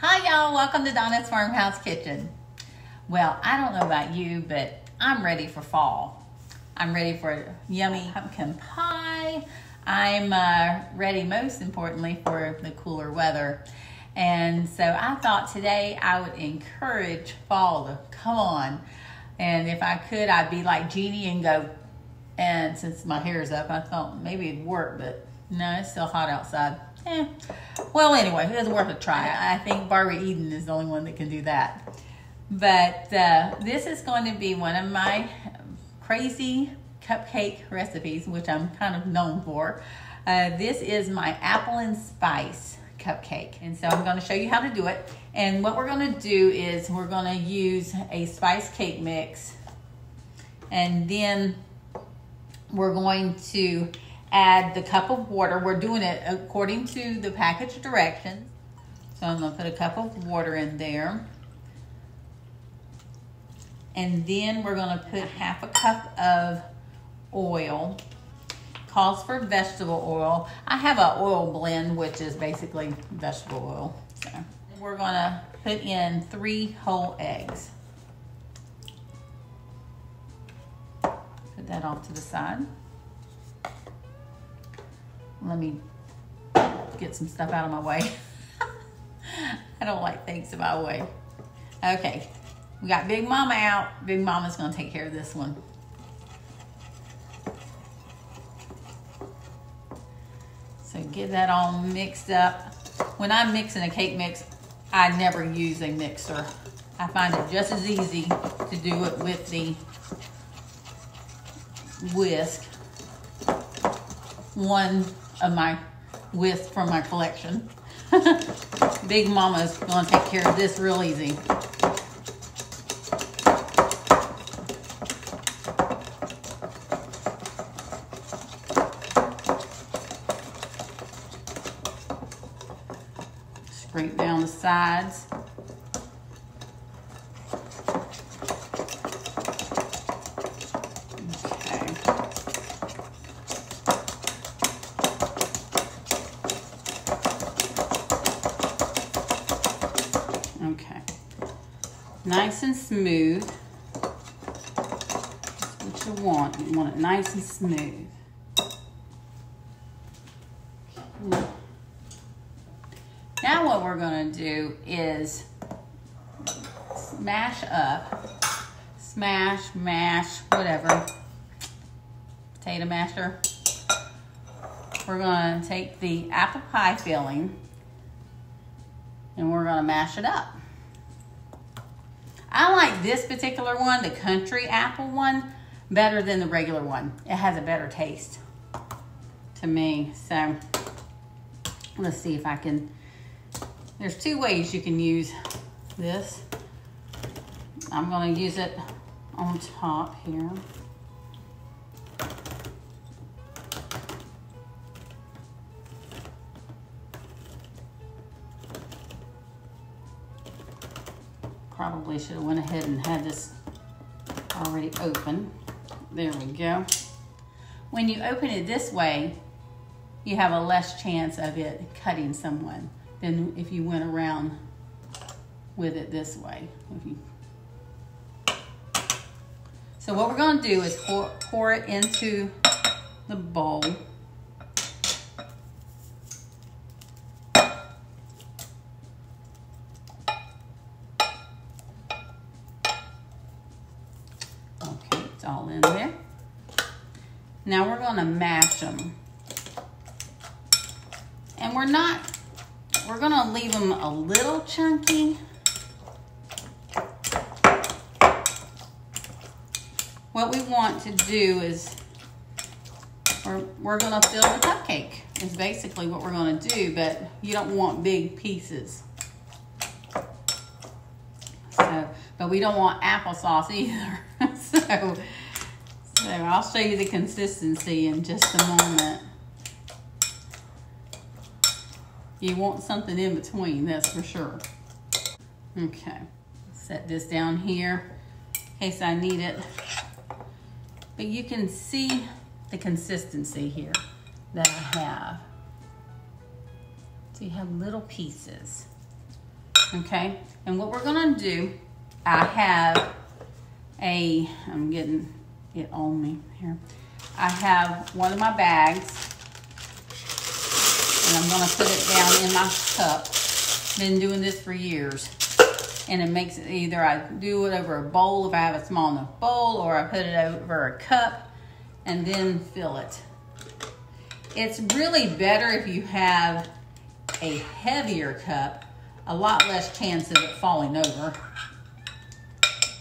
Hi y'all, welcome to Donna's Farmhouse Kitchen. Well, I don't know about you, but I'm ready for fall. I'm ready for a yummy pumpkin pie. I'm ready, most importantly, for the cooler weather. And so I thought today I would encourage fall to come on. And if I could, I'd be like Jeannie and go, and since my hair's up, I thought maybe it'd work, but no, it's still hot outside. Well, anyway, it was worth a try. I think Barbara Eden is the only one that can do that. But this is going to be one of my crazy cupcake recipes, which I'm kind of known for. This is my apple and spice cupcake. And so I'm going to show you how to do it. And what we're going to do is we're going to use a spice cake mix. And then we're going to add the cup of water. We're doing it according to the package directions. So I'm going to put a cup of water in there. And then we're going to put half a cup of oil. Calls for vegetable oil. I have an oil blend, which is basically vegetable oil. So we're going to put in 3 whole eggs. Put that off to the side. Let me get some stuff out of my way. I don't like things in my way. Okay, we got Big Mama out. Big Mama's gonna take care of this one. So get that all mixed up. When I'm mixing a cake mix, I never use a mixer. I find it just as easy to do it with the whisk. One of my whisks from my collection. Big Mama's gonna take care of this real easy. Scrape down the sides. Okay, nice and smooth. That's what you want. You want it nice and smooth. Now what we're going to do is mash, mash, whatever. Potato masher. We're going to take the apple pie filling and we're going to mash it up. I like this particular one, the country apple one, better than the regular one. It has a better taste to me. So let's see if I can. There's 2 ways you can use this. I'm going to use it on top here. Probably should have went ahead and had this already open. There we go. When you open it this way, you have a less chance of it cutting someone than if you went around with it this way. So what we're going to do is pour it into the bowl. All in there. Now we're going to mash them. And we're going to leave them a little chunky. What we want to do is we're going to fill the cupcake is basically what we're going to do, but you don't want big pieces. But we don't want applesauce either. So I'll show you the consistency in just a moment. You want something in between, that's for sure. Okay, set this down here in case I need it. But you can see the consistency here that I have. So you have little pieces. Okay, and what we're gonna do, I have I'm getting it on me here. I have one of my bags, and I'm gonna put it down in my cup. Been doing this for years. And it makes it either I do it over a bowl if I have a small enough bowl, or I put it over a cup and then fill it. It's really better if you have a heavier cup, a lot less chance of it falling over.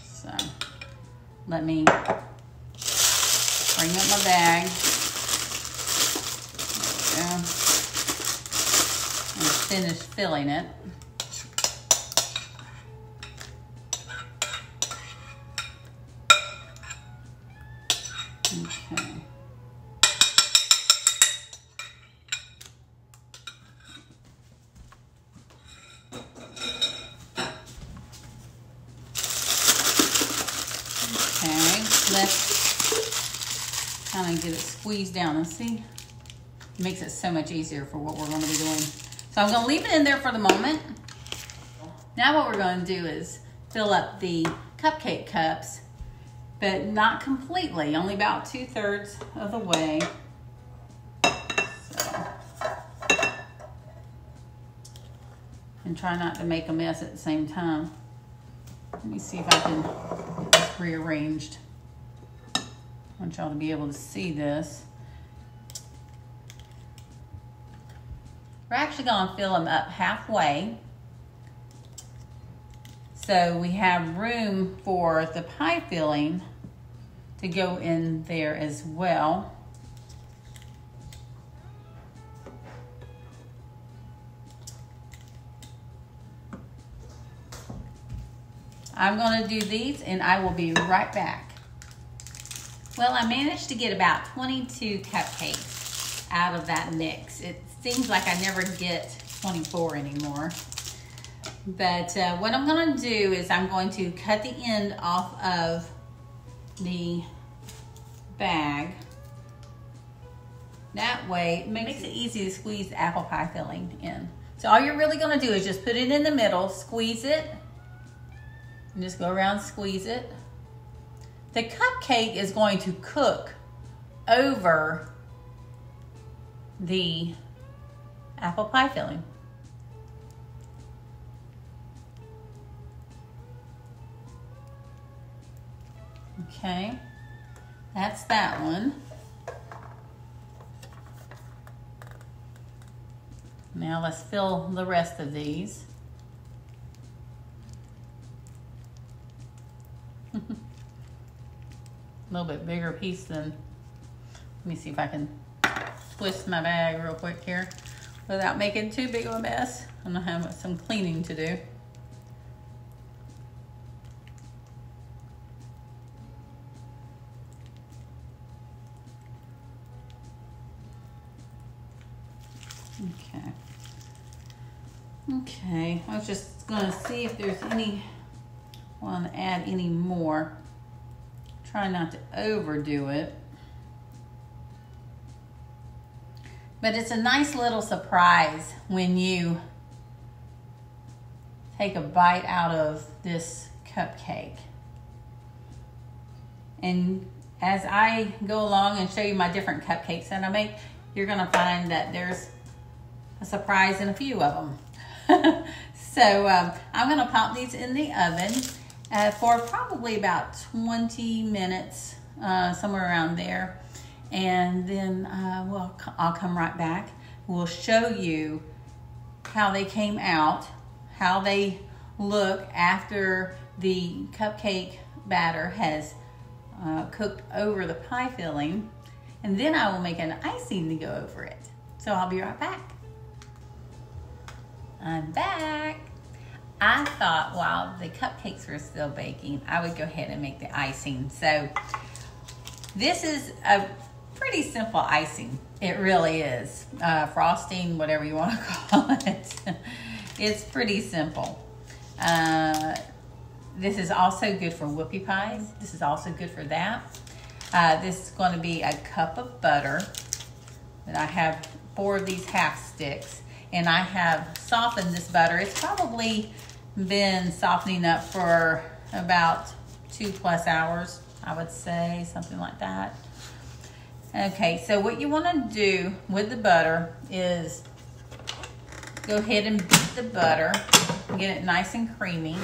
So let me bring up my bag. There we go. And finish filling it. Okay. Okay, let's kind of get it squeezed down and see. It makes it so much easier for what we're going to be doing. So I'm going to leave it in there for the moment. Now what we're going to do is fill up the cupcake cups, but not completely, only about 2/3 of the way. So, and try not to make a mess at the same time. Let me see if I can get this rearranged. I want y'all to be able to see this. We're actually gonna fill them up halfway. So we have room for the pie filling to go in there as well. I'm gonna do these and I will be right back. Well, I managed to get about 22 cupcakes out of that mix. It seems like I never get 24 anymore. But what I'm gonna do is I'm going to cut the end off of the bag. That way, it makes it easy to squeeze the apple pie filling in. So all you're really gonna do is just put it in the middle, squeeze it, and just go around, squeeze it. The cupcake is going to cook over the apple pie filling. Okay, that's that one. Now let's fill the rest of these. A little bit bigger piece than, let me see if I can twist my bag real quick here without making too big of a mess. I'm gonna have some cleaning to do. Okay. Okay, I was just gonna see if there's any, want to add any more. Try not to overdo it. But it's a nice little surprise when you take a bite out of this cupcake. And as I go along and show you my different cupcakes that I make, you're gonna find that there's a surprise in a few of them. So I'm gonna pop these in the oven for probably about 20 minutes, somewhere around there. And then I'll come right back. We'll show you how they came out, how they look after the cupcake batter has cooked over the pie filling. And then I will make an icing to go over it. So I'll be right back. I'm back. I thought while the cupcakes were still baking, I would go ahead and make the icing. So this is a pretty simple icing. It really is. Frosting, whatever you want to call it. It's pretty simple. This is also good for whoopie pies. This is also good for that. This is going to be a cup of butter. And I have 4 of these half sticks. And I have softened this butter. It's probably been softening up for about 2+ hours, I would say, something like that. Okay, so what you want to do with the butter is go ahead and beat the butter and get it nice and creamy.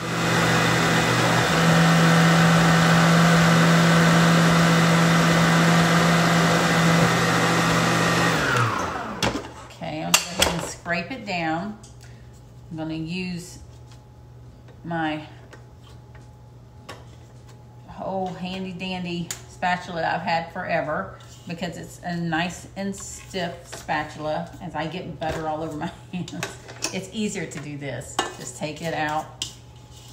Okay, I'm going to go ahead and scrape it down. I'm going to use my whole handy dandy spatula I've had forever, because it's a nice and stiff spatula. As I get butter all over my hands, it's easier to do this. Just take it out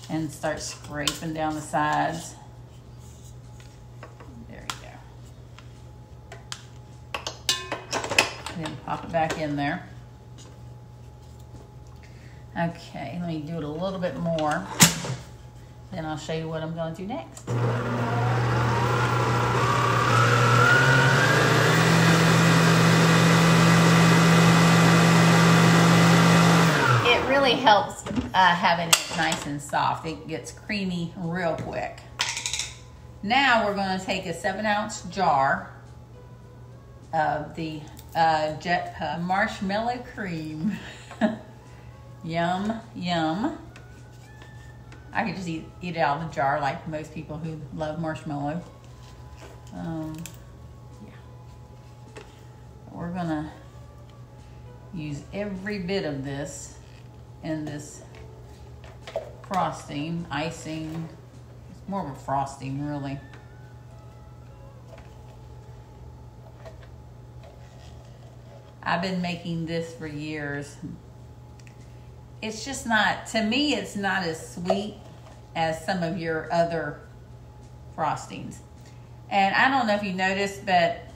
and start scraping down the sides. There you go. Then pop it back in there. Okay, let me do it a little bit more. Then I'll show you what I'm going to do next. It really helps having it nice and soft. It gets creamy real quick. Now we're going to take a 7-ounce jar of the Jet Puff marshmallow cream. Yum, yum. I could just eat it out of the jar like most people who love marshmallow. Yeah. We're gonna use every bit of this in this frosting, icing. It's more of a frosting, really. I've been making this for years. It's just not, to me, it's not as sweet as some of your other frostings. And I don't know if you noticed, but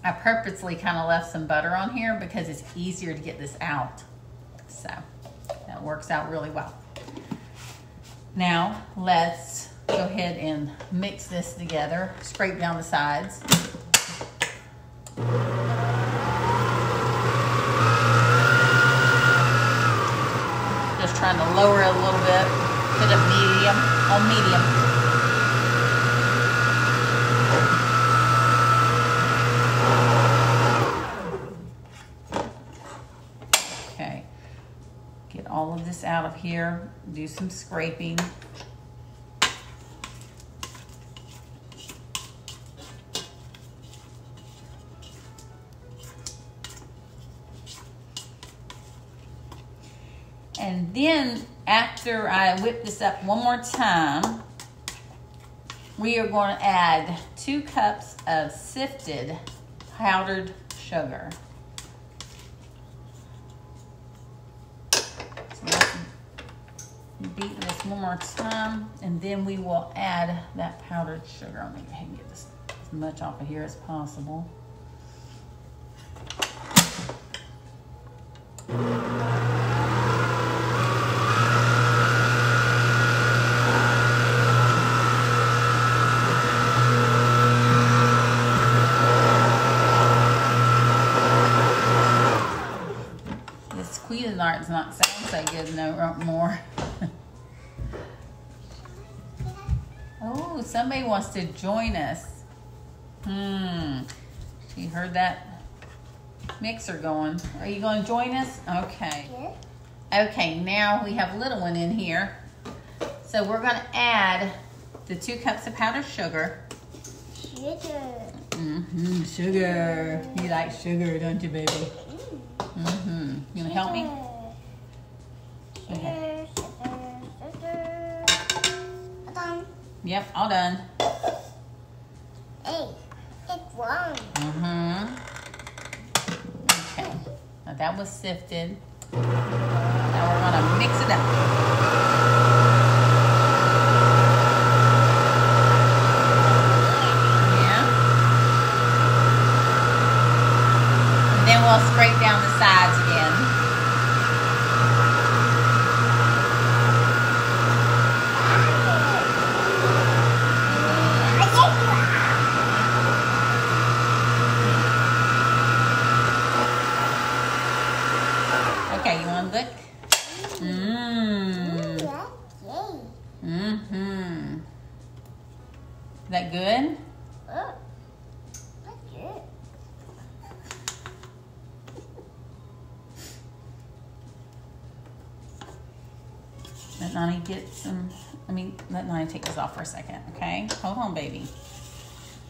I purposely kind of left some butter on here because it's easier to get this out. So that works out really well. Now let's go ahead and mix this together, scrape down the sides. Just trying to lower it a little bit, put it medium, on medium. Okay, get all of this out of here, do some scraping. And then after I whip this up one more time, we are going to add 2 cups of sifted powdered sugar. So let's beat this one more time, and then we will add that powdered sugar. I'm going to go ahead and get this as much off of here as possible. Cuisinarts not sound so good no more. Oh, somebody wants to join us. She heard that mixer going. Are you going to join us? Okay. Yeah. Okay, now we have a little one in here. So we're going to add the 2 cups of powdered sugar. Sugar. Sugar. You like sugar, don't you, baby? You gonna help me? Okay. Done. Yep, all done. Hey, it's wrong. Okay. Now that was sifted. Now we're gonna mix it up. We'll scrape down the sides again. Okay, you want to look? that good? Oh, that's good. Let Nani get some, let Nani take this off for a second, okay? Hold on, baby.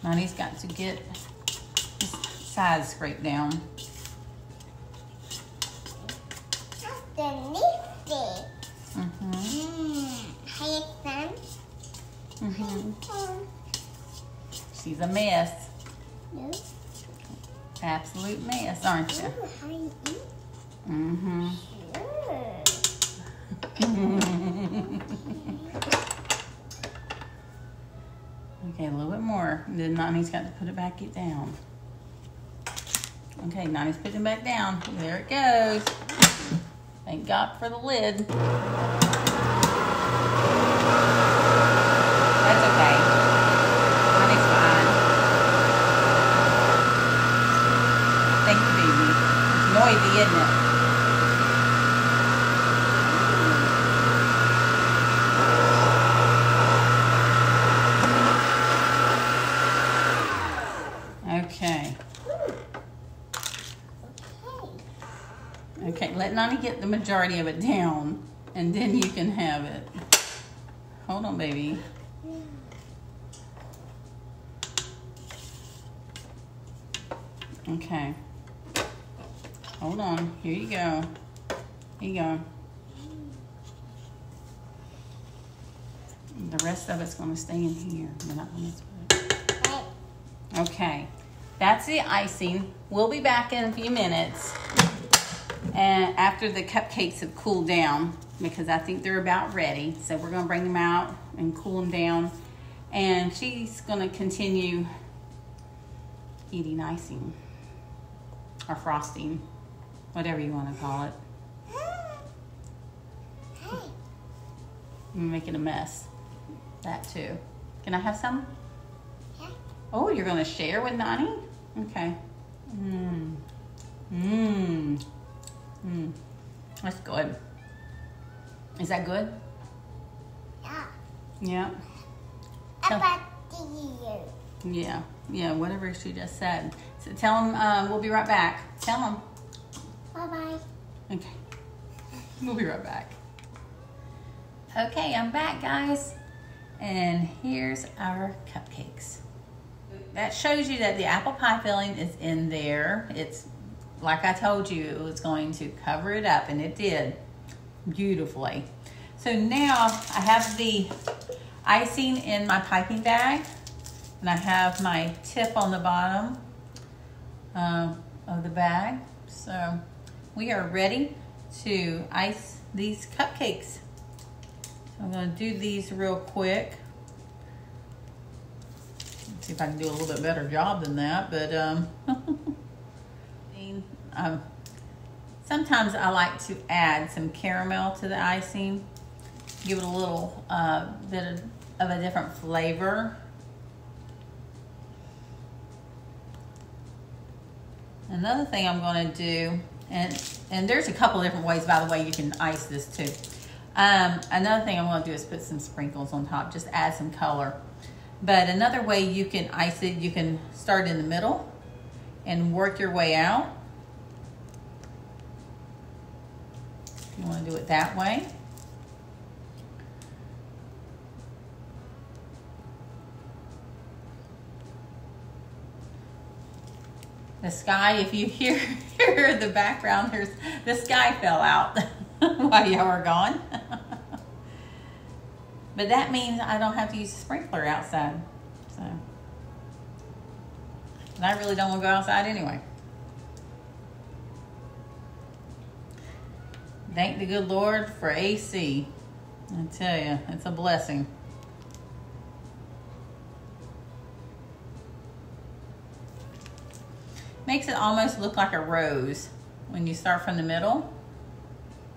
Nani's got to get this side scraped down. That's delicious. She's a mess. No. Absolute mess, aren't you? Mm-hmm. Okay, a little bit more. Then Nani's got to put it back down. Okay, Nani's putting it back down. There it goes. Thank God for the lid. That's okay. Nani's fine. Thank you, baby. It's noisy, isn't it? Okay. Okay, let Nani get the majority of it down, and then you can have it. Hold on, baby. Okay. Hold on. Here you go. Here you go. The rest of it's going to stay in here. We're not going to put it. Okay. That's the icing. We'll be back in a few minutes. And after the cupcakes have cooled down, because I think they're about ready. So we're going to bring them out and cool them down. And she's going to continue eating icing or frosting, whatever you want to call it. I'm making a mess. That too. Can I have some? Yeah. Oh, you're going to share with Nani? Okay. That's good. Is that good? Yeah. Yeah. About you. Yeah. Yeah, whatever she just said. So tell them we'll be right back. Tell them. Bye-bye. Okay. We'll be right back. Okay, I'm back, guys. And here's our cupcakes. That shows you that the apple pie filling is in there. It's like I told you, it was going to cover it up, and it did beautifully. So now I have the icing in my piping bag, and I have my tip on the bottom of the bag. So we are ready to ice these cupcakes. So I'm going to do these real quick. Let's see if I can do a little bit better job than that, but sometimes I like to add some caramel to the icing, give it a little bit of a different flavor. Another thing I'm going to do, and there's a couple different ways, by the way, you can ice this too. Another thing I'm going to do is put some sprinkles on top, just add some color. But another way you can ice it, you can start in the middle and work your way out. If you want to do it that way. The sky, if you hear the background, the sky fell out while y'all were gone. But that means I don't have to use a sprinkler outside. So, and I really don't want to go outside anyway. Thank the good Lord for AC. I tell you, it's a blessing. Makes it almost look like a rose. When you start from the middle,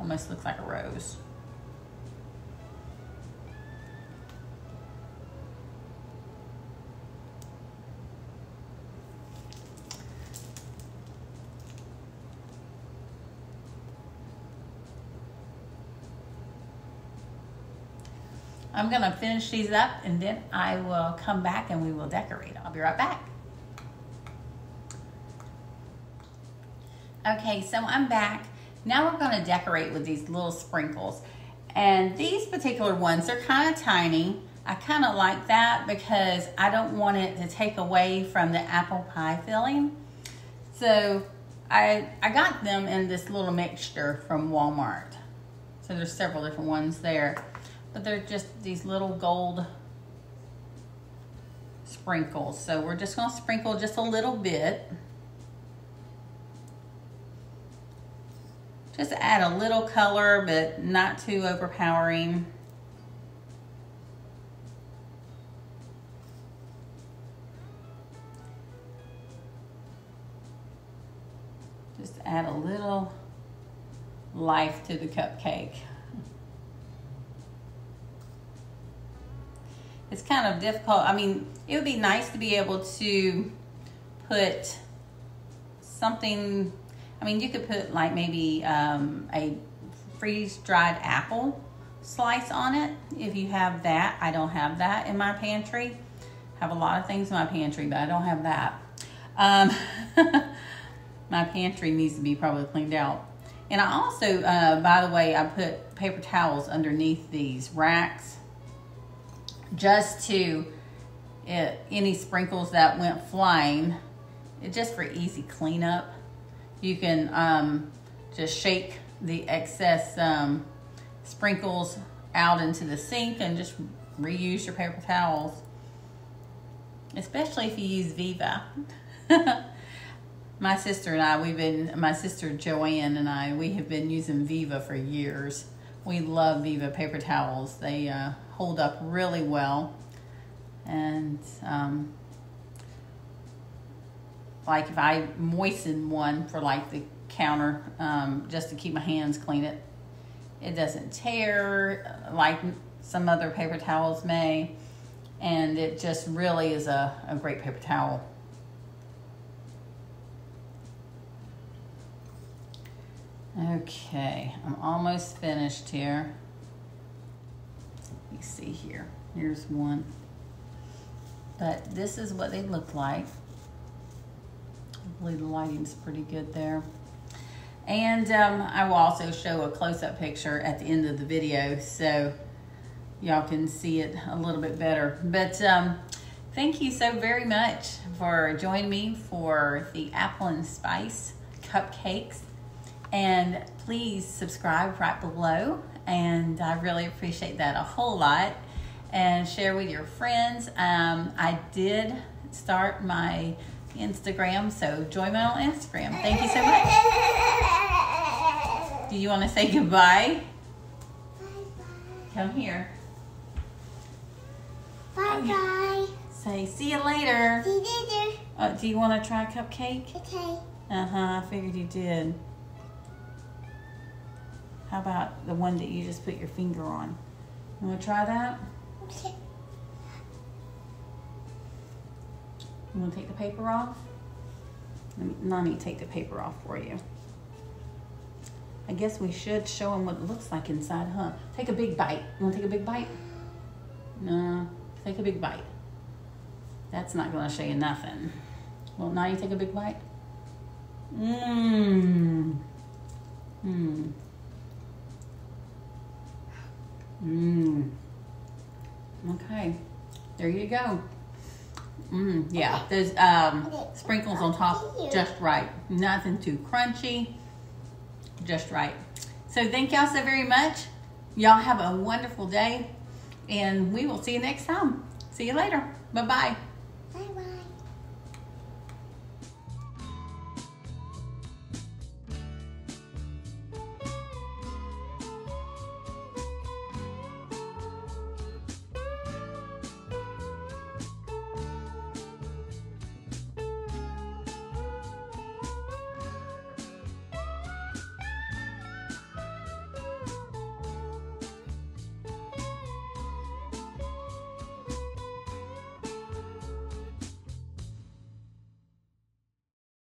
almost looks like a rose. I'm gonna finish these up and then I will come back and we will decorate. I'll be right back. Okay, so I'm back. Now we're gonna decorate with these little sprinkles. And these particular ones, they're kind of tiny. I kind of like that because I don't want it to take away from the apple pie filling. So I got them in this little mixture from Walmart. So there's several different ones there. But they're just these little gold sprinkles. So we're just gonna sprinkle just a little bit. Just add a little color, but not too overpowering. Just add a little life to the cupcake. It's kind of difficult. I mean, it would be nice to be able to put something. I mean, you could put like maybe a freeze-dried apple slice on it if you have that. I don't have that in my pantry. I have a lot of things in my pantry, but I don't have that. My pantry needs to be probably cleaned out. And I also, by the way, I put paper towels underneath these racks just to, any sprinkles that went flying, just for easy cleanup. You can just shake the excess sprinkles out into the sink and just reuse your paper towels. Especially if you use Viva. My sister and I, my sister Joanne and I, we have been using Viva for years. We love Viva paper towels. They hold up really well. And like if I moisten one for like the counter, just to keep my hands clean, it doesn't tear like some other paper towels may. And it just really is a great paper towel. Okay, I'm almost finished here. Let me see here. Here's one. But this is what they look like. Hopefully the lighting's pretty good there. And I will also show a close-up picture at the end of the video so y'all can see it a little bit better. But thank you so very much for joining me for the apple and spice cupcakes. And please subscribe right below, and I really appreciate that a whole lot. And share with your friends. I did start my Instagram, so join me on Instagram. Thank you so much. Do you want to say goodbye? Bye-bye. Come here. Bye-bye. Say see you later. See you later. Do you want to try a cupcake? Okay. I figured you did. How about the one that you just put your finger on? You want to try that? Okay. You want to take the paper off? Let me take the paper off for you. I guess we should show them what it looks like inside, huh? Take a big bite. You want to take a big bite? No, take a big bite. That's not going to show you nothing. Well, now you take a big bite. Mmm. Mmm. Mmm. Okay, there you go. Yeah, those sprinkles on top, just right. Nothing too crunchy, just right. So thank y'all so very much. Y'all have a wonderful day, and we will see you next time. See you later. Bye-bye.